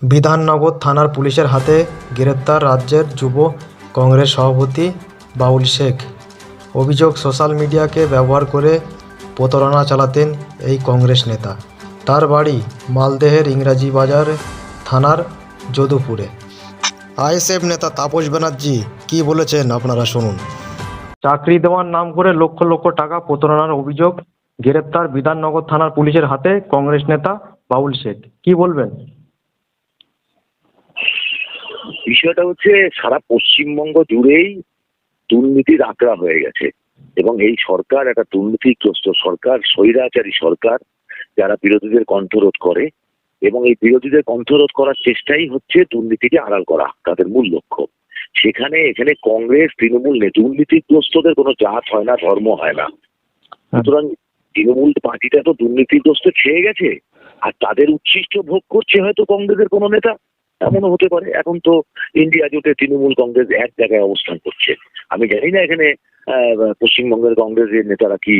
বিধাননগর থানার পুলিশের হাতে গ্রেপ্তার রাজ্যের যুব কংগ্রেস সভাপতি বাউল শেখ। অভিযোগ, সোশ্যাল মিডিয়াকে ব্যবহার করে প্রতারণা চালাতেন এই কংগ্রেস নেতা। তার বাড়ি মালদহের ইংরাজি বাজার থানার যদুপুরে। আইএসএফ নেতা তাপস ব্যানার্জি কী বলেছেন আপনারা শুনুন। চাকরি দেওয়ার নাম করে লক্ষ লক্ষ টাকা প্রতারণার অভিযোগ, গ্রেপ্তার বিধাননগর থানার পুলিশের হাতে কংগ্রেস নেতা বাউল শেখ। কি বলবেন? বিষয়টা হচ্ছে সারা পশ্চিমবঙ্গ জুড়েই দুর্নীতির আঁকড়া হয়ে গেছে এবং এই সরকার একটা দুর্নীতিগ্রস্ত সরকার, স্বৈরাচারী সরকার, যারা বিরোধীদের কণ্ঠরোধ করে এবং এই বিরোধীদের কণ্ঠরোধ করার চেষ্টাই হচ্ছে দুর্নীতিকে আড়াল করা তাদের মূল লক্ষ্য। এখানে কংগ্রেস তৃণমূল নেই, দুর্নীতিগ্রস্তদের কোনো জাত হয় না, ধর্ম হয় না। সুতরাং তৃণমূল পার্টিটা তো দুর্নীতিগ্রস্ত খেয়ে গেছে আর তাদের উচ্ছিষ্ট ভোগ করছে হয়তো কংগ্রেসের কোনো নেতা, এমনও হতে পারে। এখন তো ইন্ডিয়া জোটে তৃণমূল কংগ্রেস এক জায়গায় অবস্থান করছে। আমি জানি না এখানে পশ্চিমবঙ্গের কংগ্রেসের নেতারা কি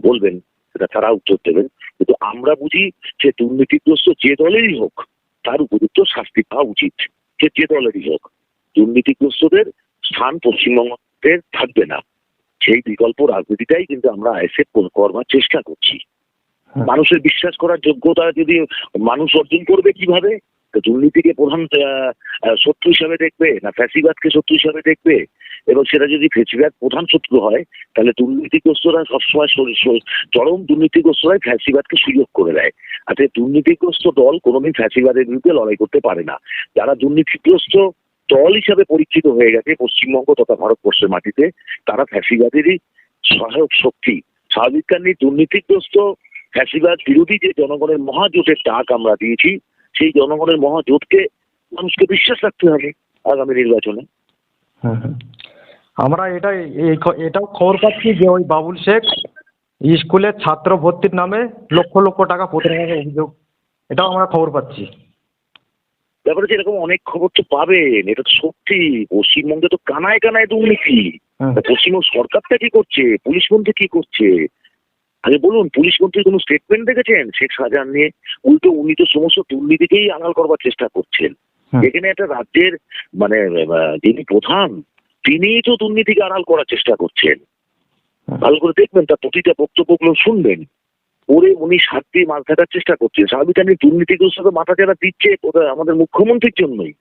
বলবেন, সেটা তারা উত্তর দেবেন। কিন্তু আমরা বুঝি যে দুর্নীতিগ্রস্ত যে দলেরই হোক তার উপযুক্ত শাস্তি পাওয়া উচিত। যে দলেরই হোক, দুর্নীতিগ্রস্তদের স্থান পশ্চিমবঙ্গের থাকবে না, সেই বিকল্প রাজনীতিটাই কিন্তু আমরা আইএসএফ করবার চেষ্টা করছি। মানুষের বিশ্বাস করার যোগ্যতা যদি মানুষ অর্জন করবে কিভাবে? দুর্নীতিকে প্রধান শত্রু হিসাবে দেখবে না ফ্যাসিবাদকে শত্রু হিসাবে দেখবে? এবং সেটা যদি ফ্যাসিবাদ প্রধান শত্রু হয় তাহলে দুর্নীতিগ্রস্তরা সবসময় চরম দুর্নীতিগ্রস্তরাই ফ্যাসিবাদকে সুযোগ করে দেয়। আর দুর্নীতিগ্রস্ত দল কোনোদিন ফ্যাসিবাদের বিরুদ্ধে লড়াই করতে পারে না। যারা দুর্নীতিগ্রস্ত দল হিসাবে পরিচিত হয়ে গেছে পশ্চিমবঙ্গ তথা ভারতবর্ষের মাটিতে, তারা ফ্যাসিবাদেরই সহায়ক শক্তি। স্বাভাবিক কারণে দুর্নীতিগ্রস্ত ফ্যাসিবাদ বিরোধী যে জনগণের মহাজোটের ডাক আমরা দিয়েছি, সেই জনগণের মহাজোটকে মানুষকে বিশ্বাস রাখতে হবে আগামী নির্বাচনে। আমরা এটাও খবর পাচ্ছি যে ওই বাবুল শেখ স্কুলের ছাত্র ভর্তির নামে লক্ষ লক্ষ টাকা প্রতারণার অভিযোগ, এটাও আমরা খবর পাচ্ছি। ব্যাপারে যে এরকম অনেক খবর তো পাবেন, এটা তো সত্যি। পশ্চিমবঙ্গে তো কানায় কানায় দুর্নীতি। পশ্চিমবঙ্গ সরকারটা কি করছে, পুলিশ মন্ত্রী কি করছে? আগে বলুন, পুলিশ মন্ত্রীর কোনো স্টেটমেন্ট দেখেছেন শেখ শাহজাহান নিয়ে? উল্টো উনি তো সমস্ত দুর্নীতিকেই আড়াল করবার চেষ্টা করছেন। এখানে একটা রাজ্যের মানে যিনি প্রধান, তিনিই তো দুর্নীতিকে আড়াল করার চেষ্টা করছেন। ভালো করে দেখবেন, তার প্রতিটা বক্তব্যগুলো শুনবেন। পরে উনি স্বার্থ দিয়ে মাছ থাকার চেষ্টা করছেন। স্বাভাবিক দুর্নীতিগ্রস্তরা মাথা চাড়া দিচ্ছে আমাদের মুখ্যমন্ত্রীর জন্যই।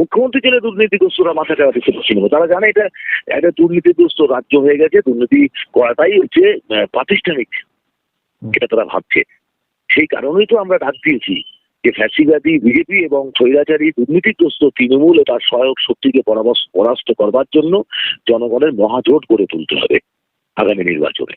মুখ্যমন্ত্রীর জন্য দুর্নীতিগ্রস্তরা মাথা চাড়া দিচ্ছে পশ্চিমবঙ্গ। তারা জানে এটা একটা দুর্নীতিগ্রস্ত রাজ্য হয়ে গেছে, দুর্নীতি করাটাই হচ্ছে প্রাতিষ্ঠানিক, এটা তারা ভাবছে। সেই কারণেই তো আমরা ডাক দিয়েছি যে ফ্যাসিবাদী বিজেপি এবং স্বৈরাচারী দুর্নীতিগ্রস্ত তৃণমূল ও তার সহায়ক শক্তিকে পরাস্ত করবার জন্য জনগণের মহাজোট গড়ে তুলতে হবে আগামী নির্বাচনে।